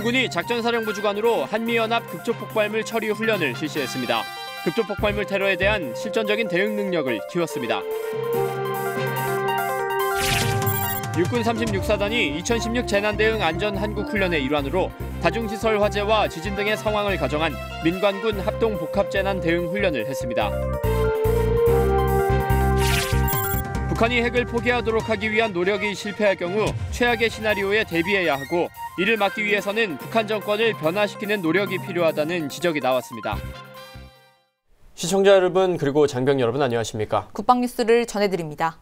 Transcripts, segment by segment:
공군이 작전사령부 주관으로 한미연합 급조폭발물 처리 훈련을 실시했습니다. 급조폭발물 테러에 대한 실전적인 대응 능력을 키웠습니다. 육군 36사단이 2016 재난대응 안전한국훈련의 일환으로 다중시설 화재와 지진 등의 상황을 가정한 민관군 합동복합재난대응훈련을 했습니다. 북한이 핵을 포기하도록 하기 위한 노력이 실패할 경우 최악의 시나리오에 대비해야 하고 이를 막기 위해서는 북한 정권을 변화시키는 노력이 필요하다는 지적이 나왔습니다. 시청자 여러분 그리고 장병 여러분 안녕하십니까? 국방뉴스를 전해드립니다.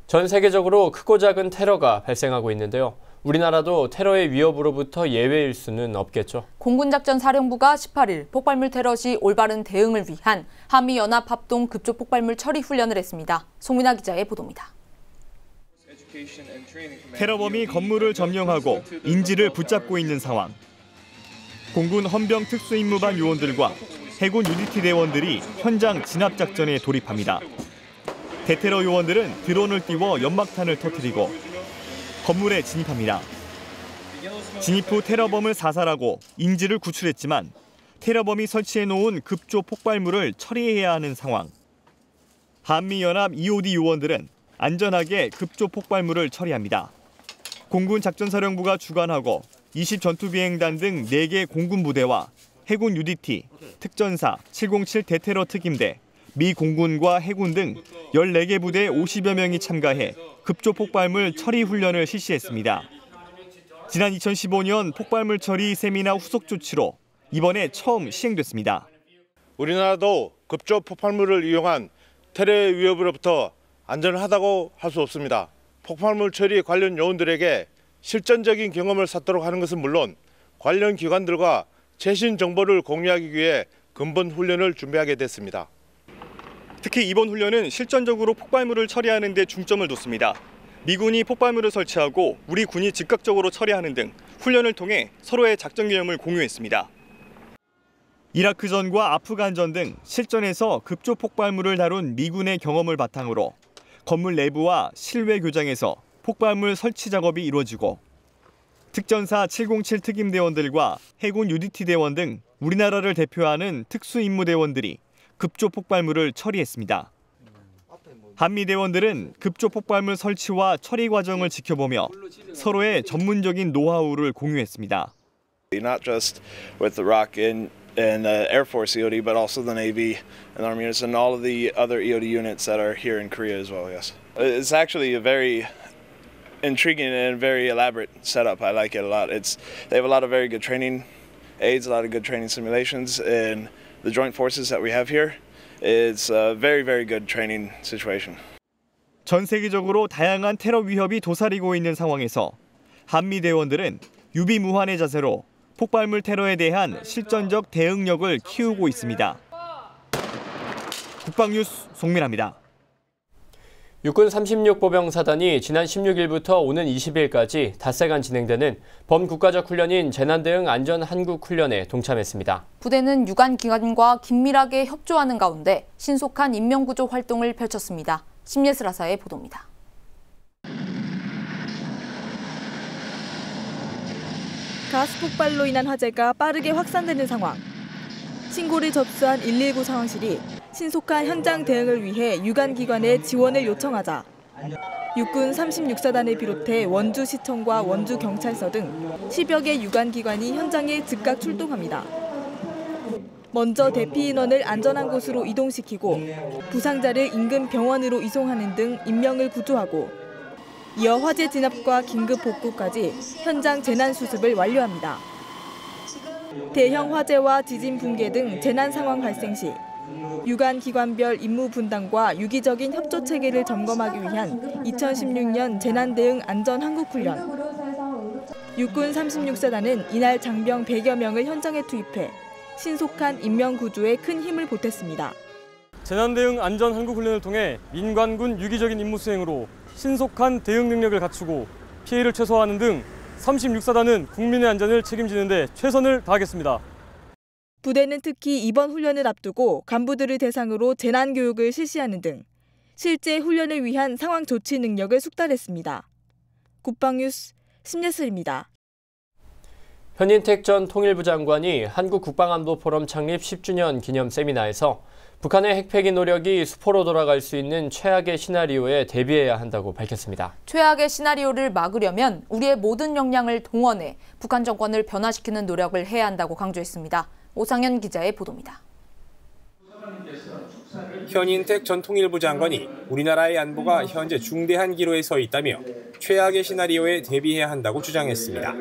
전 세계적으로 크고 작은 테러가 발생하고 있는데요. 우리나라도 테러의 위협으로부터 예외일 수는 없겠죠. 공군작전사령부가 18일 폭발물 테러 시 올바른 대응을 위한 한미연합 합동 급조폭발물 처리 훈련을 했습니다. 송민아 기자의 보도입니다. 테러범이 건물을 점령하고 인지를 붙잡고 있는 상황. 공군 헌병 특수임무반 요원들과 해군 UDT 대원들이 현장 진압작전에 돌입합니다. 대테러 요원들은 드론을 띄워 연막탄을 터뜨리고 건물에 진입합니다. 진입 후 테러범을 사살하고 인지를 구출했지만 테러범이 설치해놓은 급조 폭발물을 처리해야 하는 상황. 한미연합 EOD 요원들은 안전하게 급조 폭발물을 처리합니다. 공군 작전사령부가 주관하고 20전투비행단 등 4개 공군 부대와 해군 UDT, 특전사 707 대테러 특임대, 미 공군과 해군 등 14개 부대 50여 명이 참가해 급조 폭발물 처리 훈련을 실시했습니다. 지난 2015년 폭발물 처리 세미나 후속 조치로 이번에 처음 시행됐습니다. 우리나라도 급조 폭발물을 이용한 테러의 위협으로부터 안전하다고 할 수 없습니다. 폭발물 처리 관련 요원들에게 실전적인 경험을 쌓도록 하는 것은 물론 관련 기관들과 최신 정보를 공유하기 위해 근본 훈련을 준비하게 됐습니다. 특히 이번 훈련은 실전적으로 폭발물을 처리하는 데 중점을 뒀습니다. 미군이 폭발물을 설치하고 우리 군이 즉각적으로 처리하는 등 훈련을 통해 서로의 작전 개념을 공유했습니다. 이라크전과 아프간전 등 실전에서 급조 폭발물을 다룬 미군의 경험을 바탕으로 건물 내부와 실외 교장에서 폭발물 설치 작업이 이루어지고 특전사 707 특임대원들과 해군 UDT 대원 등 우리나라를 대표하는 특수임무대원들이 급조 폭발물을 처리했습니다. 한미 대원들은 급조 폭발물 설치와 처리 과정을 지켜보며 서로의 전문적인 노하우를 공유했습니다. Not just with the ROC and the Air Force EOD, but also the Navy and Army units and all of the other EOD units that are here in Korea as well. Yes, it's actually a very intriguing and very elaborate setup. I like it a lot. They have a lot of very good training aids, a lot of good training simulations, and the joint forces that we have here, it's a very, very good training situation. 전 세계적으로 다양한 테러 위협이 도사리고 있는 상황에서 한미 대원들은 유비무환의 자세로 폭발물 테러에 대한 실전적 대응력을 키우고 있습니다. 국방뉴스 송민아입니다. 육군 36보병사단이 지난 16일부터 오는 20일까지 닷새간 진행되는 범국가적 훈련인 재난대응 안전한국훈련에 동참했습니다. 부대는 유관기관과 긴밀하게 협조하는 가운데 신속한 인명구조 활동을 펼쳤습니다. 심예슬아사의 보도입니다. 가스 폭발로 인한 화재가 빠르게 확산되는 상황. 신고를 접수한 119 상황실이 신속한 현장 대응을 위해 유관기관의 지원을 요청하자 육군 36사단을 비롯해 원주시청과 원주경찰서 등 10여 개 유관기관이 현장에 즉각 출동합니다. 먼저 대피 인원을 안전한 곳으로 이동시키고 부상자를 인근 병원으로 이송하는 등 인명을 구조하고 이어 화재 진압과 긴급 복구까지 현장 재난 수습을 완료합니다. 대형 화재와 지진 붕괴 등 재난 상황 발생 시 유관 기관별 임무 분담과 유기적인 협조 체계를 점검하기 위한 2016년 재난대응 안전한국훈련. 육군 36사단은 이날 장병 100여 명을 현장에 투입해 신속한 인명구조에 큰 힘을 보탰습니다. 재난대응 안전한국훈련을 통해 민관군 유기적인 임무 수행으로 신속한 대응 능력을 갖추고 피해를 최소화하는 등 36사단은 국민의 안전을 책임지는 데 최선을 다하겠습니다. 부대는 특히 이번 훈련을 앞두고 간부들을 대상으로 재난교육을 실시하는 등 실제 훈련을 위한 상황 조치 능력을 숙달했습니다. 국방뉴스 심예슬입니다. 현인택 전 통일부 장관이 한국국방안보포럼 창립 10주년 기념 세미나에서 북한의 핵폐기 노력이 수포로 돌아갈 수 있는 최악의 시나리오에 대비해야 한다고 밝혔습니다. 최악의 시나리오를 막으려면 우리의 모든 역량을 동원해 북한 정권을 변화시키는 노력을 해야 한다고 강조했습니다. 오상현 기자의 보도입니다. 현인택 전 통일부 장관이 우리나라의 안보가 현재 중대한 기로에 서 있다며 최악의 시나리오에 대비해야 한다고 주장했습니다.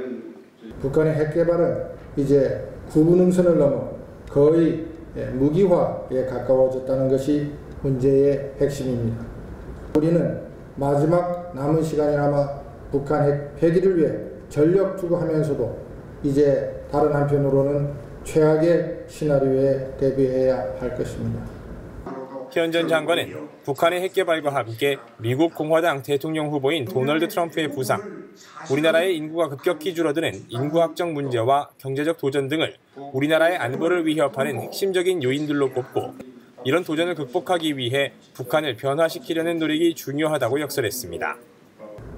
북한의 핵 개발은 이제 구분응선을 넘어 거의 무기화에 가까워졌다는 것이 문제의 핵심입니다. 우리는 마지막 남은 시간이나마 북한 핵 폐기를 위해 전력 투구하면서도 이제 다른 한편으로는 최악의 시나리오에 대비해야 할 것입니다. 현 전 장관은 북한의 핵 개발과 함께 미국 공화당 대통령 후보인 도널드 트럼프의 부상, 우리나라의 인구가 급격히 줄어드는 인구 확정 문제와 경제적 도전 등을 우리나라의 안보를 위협하는 핵심적인 요인들로 꼽고 이런 도전을 극복하기 위해 북한을 변화시키려는 노력이 중요하다고 역설했습니다.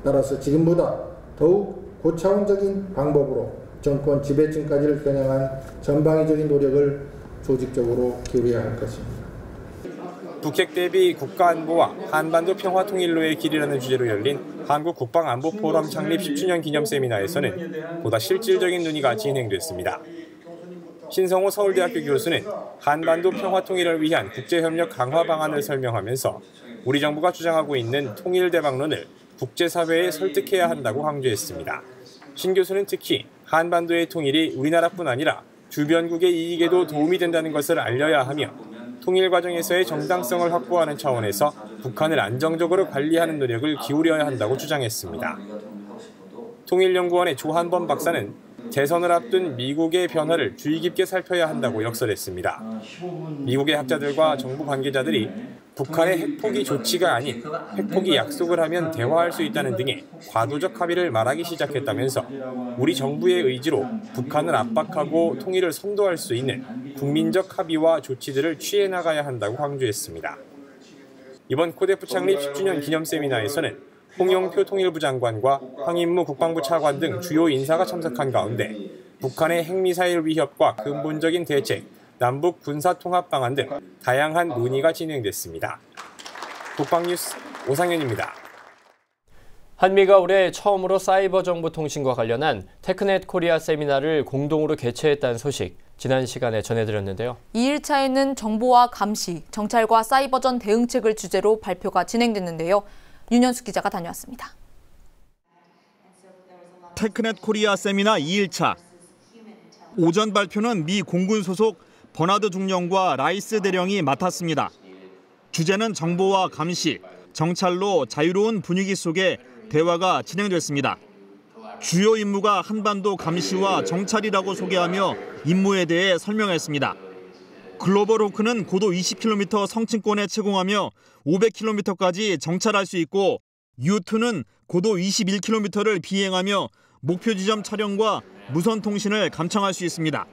따라서 지금보다 더욱 고차원적인 방법으로 정권 지배층까지를 겨냥한 전방위적인 노력을 조직적으로 기울여야 할 것입니다. 북핵 대비 국가안보와 한반도 평화통일로의 길이라는 주제로 열린 한국국방안보포럼 창립 10주년 기념 세미나에서는 보다 실질적인 논의가 진행됐습니다. 신성호 서울대학교 교수는 한반도 평화통일을 위한 국제협력 강화 방안을 설명하면서 우리 정부가 주장하고 있는 통일대박론을 국제사회에 설득해야 한다고 강조했습니다. 신 교수는 특히 한반도의 통일이 우리나라뿐 아니라 주변국의 이익에도 도움이 된다는 것을 알려야 하며 통일 과정에서의 정당성을 확보하는 차원에서 북한을 안정적으로 관리하는 노력을 기울여야 한다고 주장했습니다. 통일연구원의 조한범 박사는 대선을 앞둔 미국의 변화를 주의 깊게 살펴야 한다고 역설했습니다. 미국의 학자들과 정부 관계자들이 북한의 핵포기 조치가 아닌 핵포기 약속을 하면 대화할 수 있다는 등의 과도적 합의를 말하기 시작했다면서 우리 정부의 의지로 북한을 압박하고 통일을 선도할 수 있는 국민적 합의와 조치들을 취해 나가야 한다고 강조했습니다. 이번 코데프 창립 10주년 기념 세미나에서는 홍영표 통일부 장관과 황인무 국방부 차관 등 주요 인사가 참석한 가운데 북한의 핵미사일 위협과 근본적인 대책, 남북 군사통합 방안 등 다양한 논의가 진행됐습니다. 국방뉴스 오상현입니다. 한미가 올해 처음으로 사이버 정보통신과 관련한 테크넷 코리아 세미나를 공동으로 개최했다는 소식 지난 시간에 전해드렸는데요. 2일차에는 정보와 감시, 정찰과 사이버전 대응책을 주제로 발표가 진행됐는데요. 윤현수 기자가 다녀왔습니다. 테크넷 코리아 세미나 2일차. 오전 발표는 미 공군 소속 버나드 중령과 라이스 대령이 맡았습니다. 주제는 정보와 감시, 정찰로 자유로운 분위기 속에 대화가 진행됐습니다. 주요 임무가 한반도 감시와 정찰이라고 소개하며 임무에 대해 설명했습니다. 글로벌 호크는 고도 20km 성층권에 채공하며 500km까지 정찰할 수 있고 U2는 고도 21km를 비행하며 목표 지점 촬영과 무선 통신을 감청할 수 있습니다.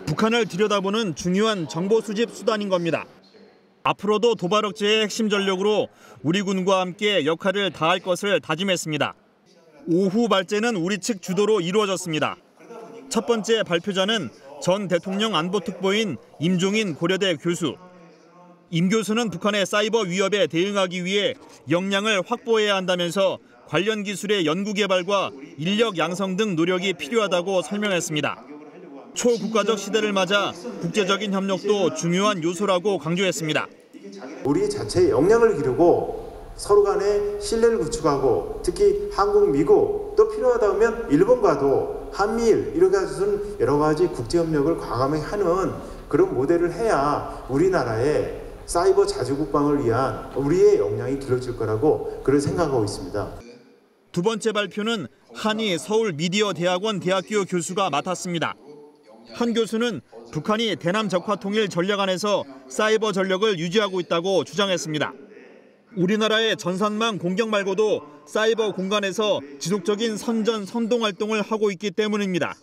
북한을 들여다보는 중요한 정보 수집 수단인 겁니다. 앞으로도 도발 억제의 핵심 전력으로 우리 군과 함께 역할을 다할 것을 다짐했습니다. 오후 발제는 우리 측 주도로 이루어졌습니다. 첫 번째 발표자는 전 대통령 안보특보인 임종인 고려대 교수. 임 교수는 북한의 사이버 위협에 대응하기 위해 역량을 확보해야 한다면서 관련 기술의 연구 개발과 인력 양성 등 노력이 필요하다고 설명했습니다. 초국가적 시대를 맞아 국제적인 협력도 중요한 요소라고 강조했습니다. 우리 자체의 역량을 기르고 서로 간에 신뢰를 구축하고 특히 한국, 미국 또 필요하다면 일본과도 한미일 이렇게 해서는 여러 가지 국제협력을 과감하게 하는 그런 모델을 해야 우리나라의 사이버 자주국방을 위한 우리의 역량이 길러질 거라고 그런 생각하고 있습니다. 두 번째 발표는 한희 서울미디어대학원 대학교 교수가 맡았습니다. 한 교수는 북한이 대남 적화 통일 전략 안에서 사이버 전력을 유지하고 있다고 주장했습니다. 우리나라의 전산망 공격 말고도 사이버 공간에서 지속적인 선전, 선동 활동을 하고 있기 때문입니다.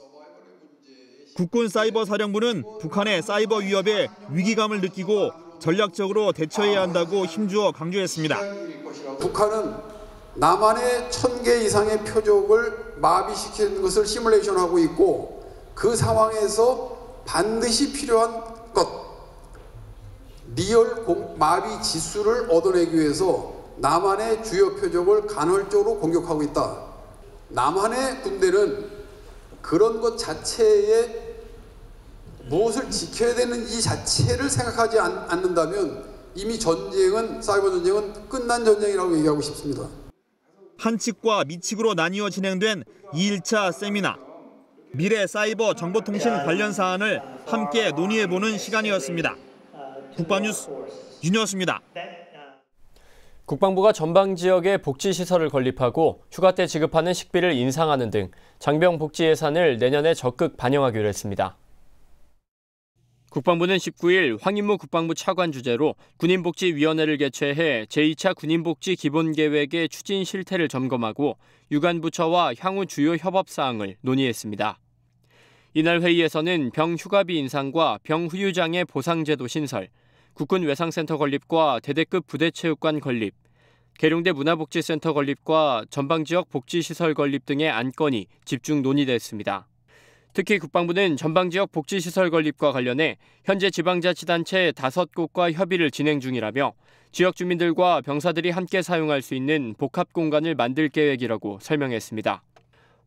국군 사이버 사령부는 북한의 사이버 위협에 위기감을 느끼고 전략적으로 대처해야 한다고 힘주어 강조했습니다. 북한은 남한의 1000개 이상의 표적을 마비시키는 것을 시뮬레이션하고 있고 그 상황에서 반드시 필요한 것 리얼 마비 지수를 얻어내기 위해서 남한의 주요 표적을 간헐적으로 공격하고 있다. 남한의 군대는 그런 것 자체에 무엇을 지켜야 되는 이 자체를 생각하지 않는다면 이미 전쟁은 사이버 전쟁은 끝난 전쟁이라고 얘기하고 싶습니다. 한측과 미측으로 나뉘어 진행된 2일차 세미나. 미래 사이버 정보통신 관련 사안을 함께 논의해보는 시간이었습니다. 국방뉴스 윤여수입니다. 국방부가 전방 지역에 복지시설을 건립하고 휴가 때 지급하는 식비를 인상하는 등 장병 복지 예산을 내년에 적극 반영하기로 했습니다. 국방부는 19일 황인무 국방부 차관 주재로 군인복지위원회를 개최해 제2차 군인복지 기본계획의 추진 실태를 점검하고 유관부처와 향후 주요 협업사항을 논의했습니다. 이날 회의에서는 병 휴가비 인상과 병 후유장애 보상제도 신설, 국군 외상센터 건립과 대대급 부대체육관 건립, 계룡대 문화복지센터 건립과 전방지역 복지시설 건립 등의 안건이 집중 논의됐습니다. 특히 국방부는 전방지역 복지시설 건립과 관련해 현재 지방자치단체 5곳과 협의를 진행 중이라며 지역 주민들과 병사들이 함께 사용할 수 있는 복합공간을 만들 계획이라고 설명했습니다.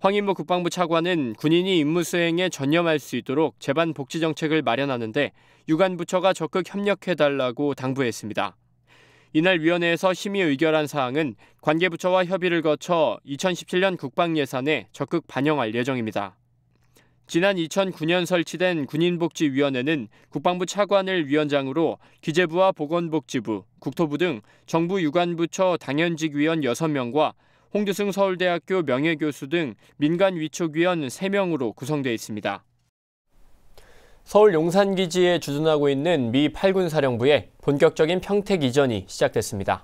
황인무 국방부 차관은 군인이 임무 수행에 전념할 수 있도록 제반 복지 정책을 마련하는데 유관부처가 적극 협력해달라고 당부했습니다. 이날 위원회에서 심의 의결한 사항은 관계부처와 협의를 거쳐 2017년 국방 예산에 적극 반영할 예정입니다. 지난 2009년 설치된 군인복지위원회는 국방부 차관을 위원장으로 기재부와 보건복지부, 국토부 등 정부 유관부처 당연직위원 6명과 홍두승 서울대학교 명예교수 등 민간 위촉위원 3명으로 구성되어 있습니다. 서울 용산기지에 주둔하고 있는 미 8군 사령부에 본격적인 평택 이전이 시작됐습니다.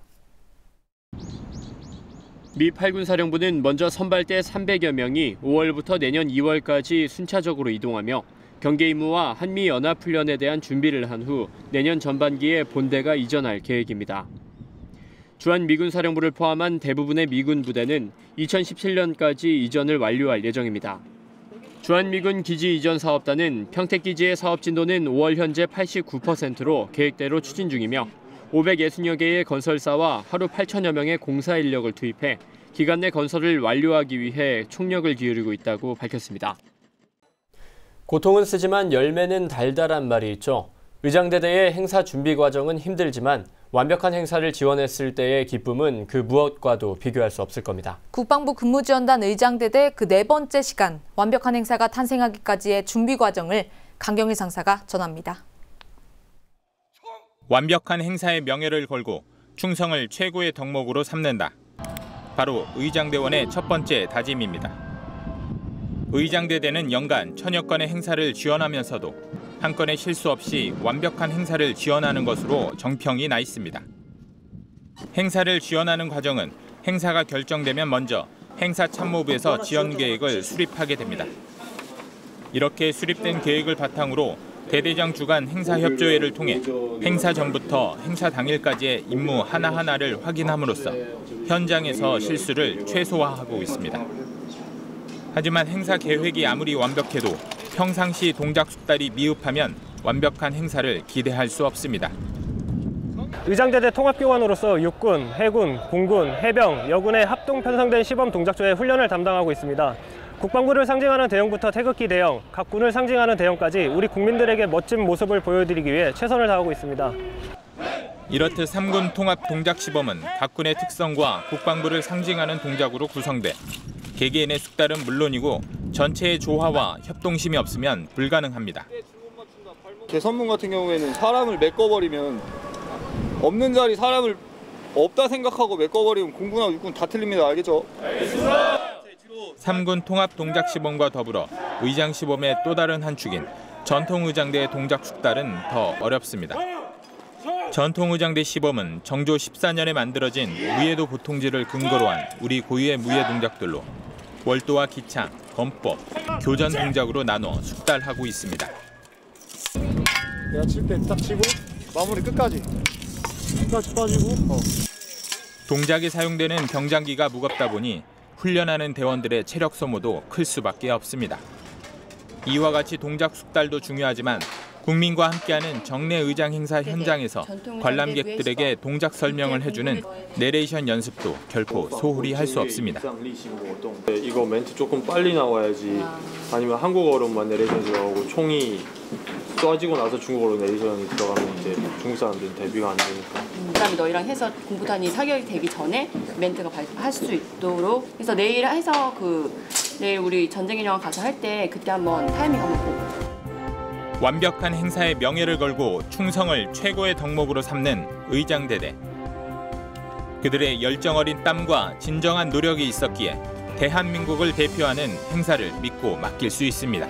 미 8군 사령부는 먼저 선발대 300여 명이 5월부터 내년 2월까지 순차적으로 이동하며 경계 임무와 한미 연합훈련에 대한 준비를 한 후 내년 전반기에 본대가 이전할 계획입니다. 주한 미군 사령부를 포함한 대부분의 미군 부대는 2017년까지 이전을 완료할 예정입니다. 주한미군 기지 이전 사업단은 평택기지의 사업 진도는 5월 현재 89%로 계획대로 추진 중이며 560여 개의 건설사와 하루 8천여 명의 공사 인력을 투입해 기간 내 건설을 완료하기 위해 총력을 기울이고 있다고 밝혔습니다. 고통은 쓰지만 열매는 달달한 말이 있죠. 의장대대의 행사 준비 과정은 힘들지만 완벽한 행사를 지원했을 때의 기쁨은 그 무엇과도 비교할 수 없을 겁니다. 국방부 근무지원단 의장대대 그 4번째 시간, 완벽한 행사가 탄생하기까지의 준비 과정을 강경희 상사가 전합니다. 완벽한 행사의 명예를 걸고 충성을 최고의 덕목으로 삼는다. 바로 의장대원의 첫 번째 다짐입니다. 의장대대는 연간 1000여 건의 행사를 지원하면서도 한 건의 실수 없이 완벽한 행사를 지원하는 것으로 정평이 나 있습니다. 행사를 지원하는 과정은 행사가 결정되면 먼저 행사참모부에서 지원 계획을 수립하게 됩니다. 이렇게 수립된 계획을 바탕으로 대대장 주간 행사협조회를 통해 행사 전부터 행사 당일까지의 임무 하나하나를 확인함으로써 현장에서 실수를 최소화하고 있습니다. 하지만 행사 계획이 아무리 완벽해도 평상시 동작 숙달이 미흡하면 완벽한 행사를 기대할 수 없습니다. 의장대대 통합기관으로서 육군, 해군, 공군, 해병, 여군의 합동 편성된 시범 동작조의 훈련을 담당하고 있습니다. 국방부를 상징하는 대형부터 태극기 대형, 각 군을 상징하는 대형까지 우리 국민들에게 멋진 모습을 보여드리기 위해 최선을 다하고 있습니다. 이렇듯 3군 통합 동작 시범은 각 군의 특성과 국방부를 상징하는 동작으로 구성돼 개개인의 숙달은 물론이고 전체의 조화와 협동심이 없으면 불가능합니다. 개선문 같은 경우에는 사람을 메꿔버리면 없는 자리 사람을 없다 생각하고 메꿔버리면 공군하고 육군 다 틀립니다. 알겠죠? 3군 통합 동작 시범과 더불어 의장 시범의 또 다른 한 축인 전통의장대 동작 숙달은 더 어렵습니다. 전통의장대 시범은 정조 14년에 만들어진 무예도 보통지를 근거로 한 우리 고유의 무예 동작들로 월도와 기창, 범법, 교전 동작으로 나눠 숙달하고 있습니다. 내가 칠 때 딱 치고 마무리 끝까지 빠지고 동작에 사용되는 병장기가 무겁다 보니 훈련하는 대원들의 체력 소모도 클 수밖에 없습니다. 이와 같이 동작 숙달도 중요하지만 국민과 함께하는 정례 의장 행사 현장에서 관람객들에게 동작 설명을 해주는 내레이션 연습도 결코 소홀히 할 수 없습니다. 이거 멘트 조금 빨리 나와야지 아니면 한국어로만 내레이션이 들어가고 총이 쏴지고 나서 중국어로 내레이션이 들어가면 이제 중국 사람들은 대비가 안 되니까. 그다음에 너희랑 해서 공부탄이 사격이 되기 전에 멘트가 할 수 있도록 그래서 내일 해서 내일 우리 전쟁의 여왕 가서 할 때 그때 한번 타이밍 한번 보고. 완벽한 행사에 명예를 걸고 충성을 최고의 덕목으로 삼는 의장대대. 그들의 열정 어린 땀과 진정한 노력이 있었기에 대한민국을 대표하는 행사를 믿고 맡길 수 있습니다.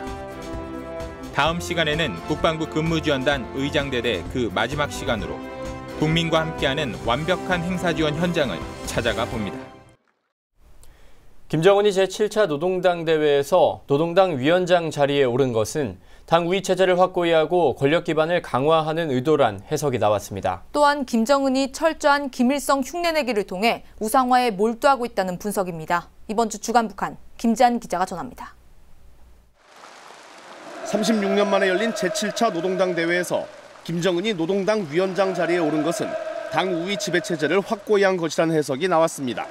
다음 시간에는 국방부 근무지원단 의장대대 그 마지막 시간으로 국민과 함께하는 완벽한 행사 지원 현장을 찾아가 봅니다. 김정은이 제7차 노동당 대회에서 노동당 위원장 자리에 오른 것은 당 우위 체제를 확고히 하고 권력 기반을 강화하는 의도란 해석이 나왔습니다. 또한 김정은이 철저한 김일성 흉내내기를 통해 우상화에 몰두하고 있다는 분석입니다. 이번 주 주간 북한 김지한 기자가 전합니다. 36년 만에 열린 제7차 노동당 대회에서 김정은이 노동당 위원장 자리에 오른 것은 당 우위 지배체제를 확고히 한 것이라는 해석이 나왔습니다.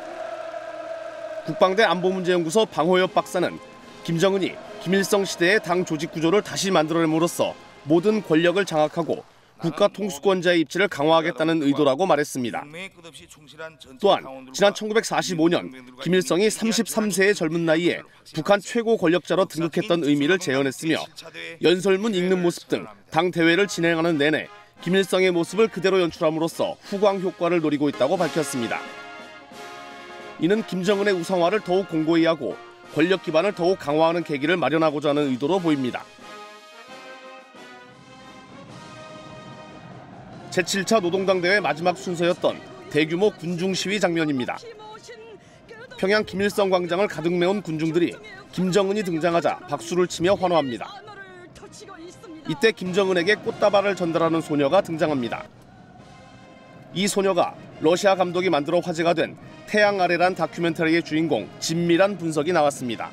국방대 안보문제연구소 방호엽 박사는 김정은이 김일성 시대의 당 조직 구조를 다시 만들어냄으로써 모든 권력을 장악하고 국가 통수권자의 입지를 강화하겠다는 의도라고 말했습니다. 또한 지난 1945년 김일성이 33세의 젊은 나이에 북한 최고 권력자로 등극했던 의미를 재현했으며 연설문 읽는 모습 등 당 대회를 진행하는 내내 김일성의 모습을 그대로 연출함으로써 후광 효과를 노리고 있다고 밝혔습니다. 이는 김정은의 우상화를 더욱 공고히 하고 권력 기반을 더욱 강화하는 계기를 마련하고자 하는 의도로 보입니다. 제7차 노동당 대회 마지막 순서였던 대규모 군중 시위 장면입니다. 평양 김일성 광장을 가득 메운 군중들이 김정은이 등장하자 박수를 치며 환호합니다. 이때 김정은에게 꽃다발을 전달하는 소녀가 등장합니다. 이 소녀가 러시아 감독이 만들어 화제가 된 태양 아래란 다큐멘터리의 주인공 진미란 분석이 나왔습니다.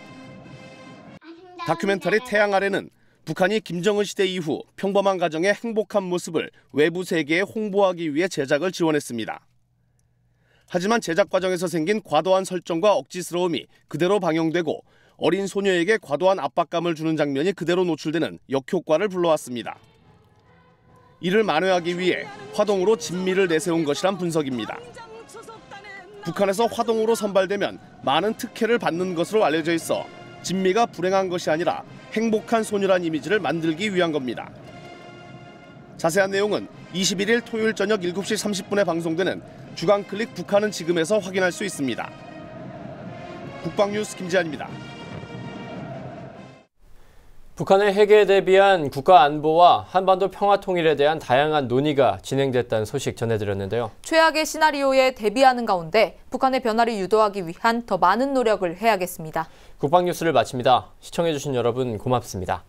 다큐멘터리 태양 아래는 북한이 김정은 시대 이후 평범한 가정의 행복한 모습을 외부 세계에 홍보하기 위해 제작을 지원했습니다. 하지만 제작 과정에서 생긴 과도한 설정과 억지스러움이 그대로 방영되고 어린 소녀에게 과도한 압박감을 주는 장면이 그대로 노출되는 역효과를 불러왔습니다. 이를 만회하기 위해 화동으로 진미를 내세운 것이란 분석입니다. 북한에서 화동으로 선발되면 많은 특혜를 받는 것으로 알려져 있어 진미가 불행한 것이 아니라 행복한 소녀란 이미지를 만들기 위한 겁니다. 자세한 내용은 21일 토요일 저녁 7시 30분에 방송되는 주간클릭 북한은 지금에서 확인할 수 있습니다. 국방뉴스 김지한입니다. 북한의 핵에 대비한 국가 안보와 한반도 평화 통일에 대한 다양한 논의가 진행됐다는 소식 전해드렸는데요. 최악의 시나리오에 대비하는 가운데 북한의 변화를 유도하기 위한 더 많은 노력을 해야겠습니다. 국방뉴스를 마칩니다. 시청해주신 여러분 고맙습니다.